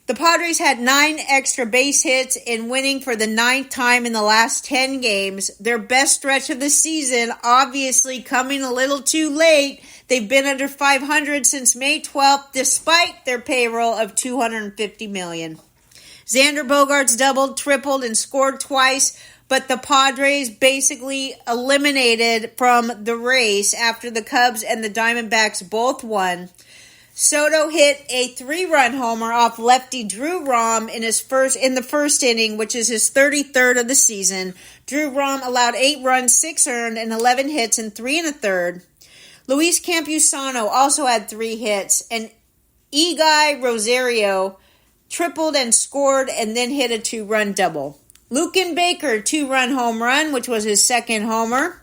The Padres had 9 extra base hits in winning for the 9th time in the last 10 games. Their best stretch of the season, obviously coming a little too late. They've been under 500 since May 12th, despite their payroll of $250 million. Xander Bogaerts doubled, tripled, and scored twice, but the Padres basically eliminated from the race after the Cubs and the Diamondbacks both won. Soto hit a 3-run homer off lefty Drew Rom in the first inning, which is his 33rd of the season. Drew Rom allowed 8 runs, 6 earned, and 11 hits in 3 1/3. Luis Campusano also had 3 hits, and Eguy Rosario tripled and scored and then hit a 2-run double. Luken Baker, 2-run home run, which was his 2nd homer.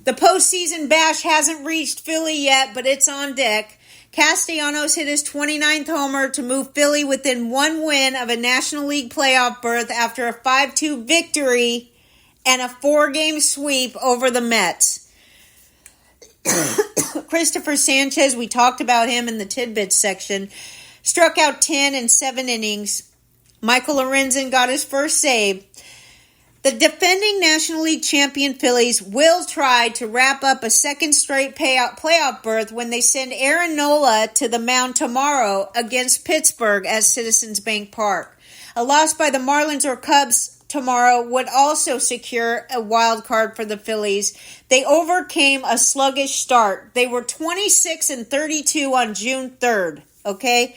The postseason bash hasn't reached Philly yet, but it's on deck. Castellanos hit his 29th homer to move Philly within 1 win of a National League playoff berth after a 5-2 victory and a 4-game sweep over the Mets. Christopher Sanchez, we talked about him in the tidbits section, struck out 10 in 7 innings. Michael Lorenzen got his first save. The defending National League champion Phillies will try to wrap up a 2nd straight playoff berth when they send Aaron Nola to the mound tomorrow against Pittsburgh at Citizens Bank Park. A loss by the Marlins or Cubs tomorrow would also secure a wild card for the Phillies. They overcame a sluggish start. They were 26-32 on June 3rd, okay?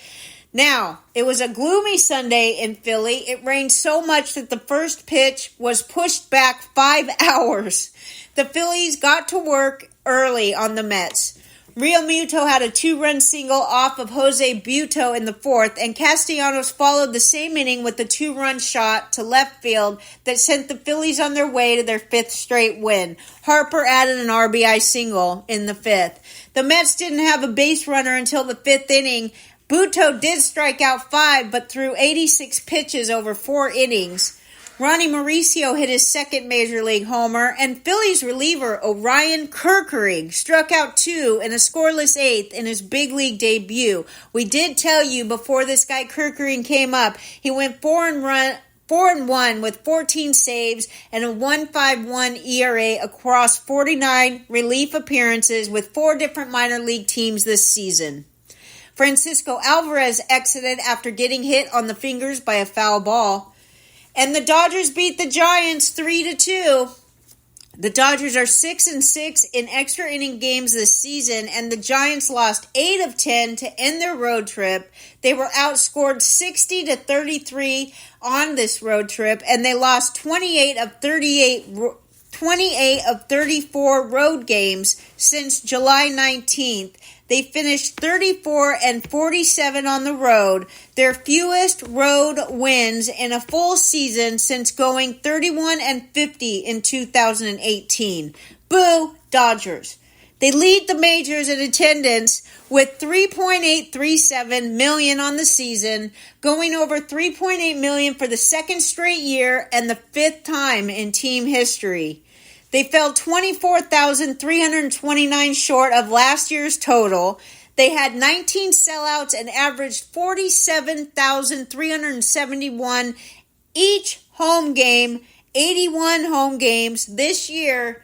Now, it was a gloomy Sunday in Philly. It rained so much that the first pitch was pushed back 5 hours. The Phillies got to work early on the Mets. Real Muto had a 2-run single off of Jose Buto in the 4th, and Castellanos followed the same inning with a 2-run shot to left field that sent the Phillies on their way to their 5th straight win. Harper added an RBI single in the 5th. The Mets didn't have a base runner until the 5th inning. Buto did strike out 5, but threw 86 pitches over 4 innings. Ronnie Mauricio hit his 2nd Major League homer, and Phillies reliever Orion Kerkering struck out 2 in a scoreless 8th in his big league debut. We did tell you before this guy Kerkering came up, he went 4-1 with 14 saves and a 1.51 ERA across 49 relief appearances with 4 different minor league teams this season. Francisco Alvarez exited after getting hit on the fingers by a foul ball. And the Dodgers beat the Giants 3-2. The Dodgers are 6-6 in extra inning games this season, and the Giants lost 8 of 10 to end their road trip. They were outscored 60-33 on this road trip, and they lost 28 of 34 road games since July 19th. They finished 34-47 on the road, their fewest road wins in a full season since going 31-50 in 2018. Boo, Dodgers. They lead the majors in attendance with 3.837 million on the season, going over 3.8 million for the second straight year and the fifth time in team history. They fell 24,329 short of last year's total. They had 19 sellouts and averaged 47,371 each home game, 81 home games this year.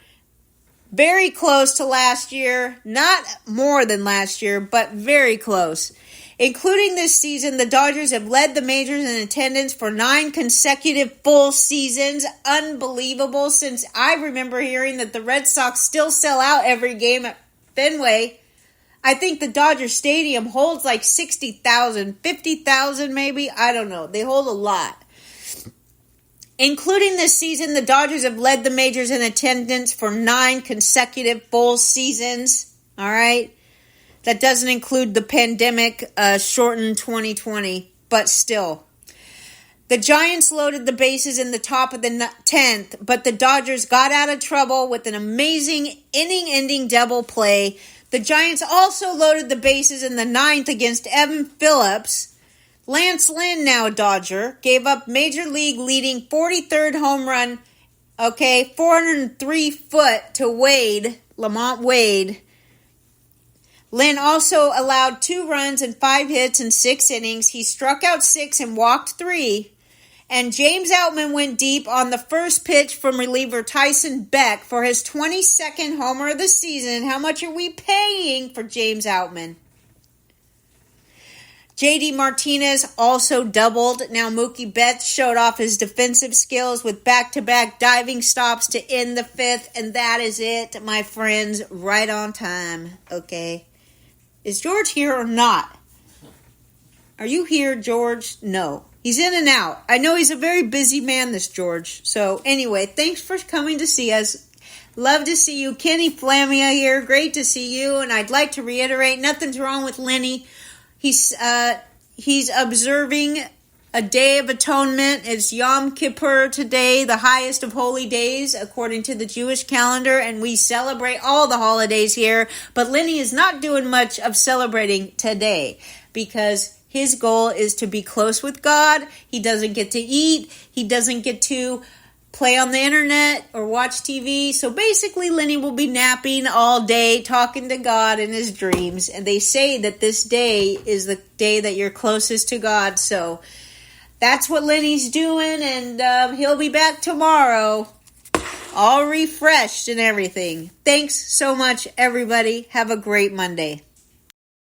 Very close to last year, not more than last year, but very close. Including this season, the Dodgers have led the majors in attendance for 9 consecutive full seasons. Unbelievable, since I remember hearing that the Red Sox still sell out every game at Fenway. I think the Dodger Stadium holds like 60,000, 50,000 maybe. I don't know. They hold a lot. Including this season, the Dodgers have led the majors in attendance for 9 consecutive full seasons. All right? That doesn't include the pandemic shortened 2020, but still. The Giants loaded the bases in the top of the 10th, but the Dodgers got out of trouble with an amazing inning-ending double play. The Giants also loaded the bases in the 9th against Evan Phillips. Lance Lynn, now a Dodger, gave up Major League leading 43rd home run, 403 foot to Lamont Wade. Lynn also allowed 2 runs and 5 hits in 6 innings. He struck out 6 and walked 3. And James Outman went deep on the first pitch from reliever Tyson Beck for his 22nd homer of the season. How much are we paying for James Outman? J.D. Martinez also doubled. Now Mookie Betts showed off his defensive skills with back-to-back diving stops to end the 5th. And that is it, my friends. Right on time. Okay. Is George here or not? Are you here, George? No. He's in and out. I know he's a very busy man, this George. So anyway, thanks for coming to see us. Love to see you. Kenny Flamia here. Great to see you. And I'd like to reiterate, nothing's wrong with Lenny. He's observing a Day of Atonement. It's Yom Kippur today, the highest of holy days, according to the Jewish calendar, and we celebrate all the holidays here. But Lenny is not doing much of celebrating today because his goal is to be close with God. He doesn't get to eat. He doesn't get to play on the internet or watch TV. So basically, Lenny will be napping all day, talking to God in his dreams. And they say that this day is the day that you're closest to God. So that's what Lenny's doing. And he'll be back tomorrow, all refreshed and everything. Thanks so much, everybody. Have a great Monday.